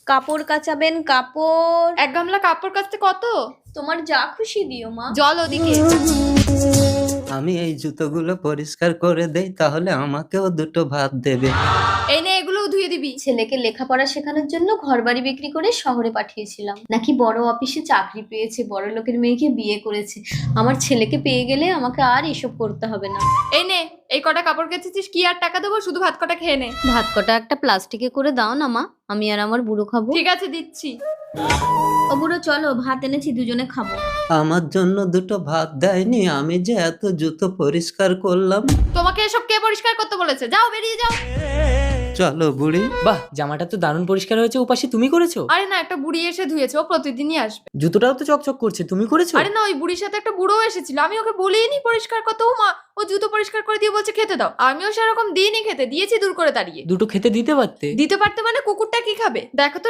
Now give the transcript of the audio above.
কাপড় কাচাবেন, কাপড়। এক গামলা কাপড় কাচতে কত? তোমার যা খুশি দিও মা। জল ওদিকে। আমি এই জুতোগুলো পরিষ্কার করে দেই, তাহলে আমাকেও দুটো ভাত দেবে। এই নে, এগুলোও ধুয়ে দিবি। ছেলেকে লেখাপড়া শেখানোর জন্য ঘরবাড়ি বিক্রি করে শহরে পাঠিয়েছিলাম, নাকি বড় অফিসে চাকরি পেয়েছে, বড় লোকের মেয়েকে বিয়ে করেছে। আমার ছেলেকে পেয়ে গেলে আমাকে আর এসব করতে হবে না। এই নে, এই কটা কাপড় কেচেছিস, কি আর টাকা দেবো? শুধু ভাত কটা খেয়ে নে। ভাত কটা একটা প্লাস্টিকে করে দাও না মা, আমি আর আমার বুড়ো খাবো। ঠিক আছে, দিচ্ছি। ও বুড়ো চলো, ভাত এনেছি, দুজনে খাবো। আমার জন্য দুটো ভাত দেয়নি, আমি যে এত জুতো পরিষ্কার করলাম। তোমাকে এসব কে পরিষ্কার করতে বলেছে? যাও, বেরিয়ে যাও। চলো বুড়ি। বাহ, জামাটা তো দারুণ পরিষ্কার হয়েছে। উপাসী, তুমি করেছো? আরে না, একটা বুড়ি এসে ধুয়েছে, ও প্রতিদিনই আসবে। জুতোটাও তো চকচক করছে, তুমি করেছো? আরে না, ওই বুড়ির সাথে একটা বুড়ো এসেছিল, আমি ওকে বলিনি পরিষ্কার করতে। ও মা, ও জুতো পরিষ্কার করে দিয়ে বলছে খেতে দাও। আমিও সেরকম দিইনি খেতে, দিয়েছি দূর করে দাঁড়িয়ে। দুটো খেতে দিতে পারতে। দিতে পারতে মানে কুকুরটা কি খাবে? দেখো তো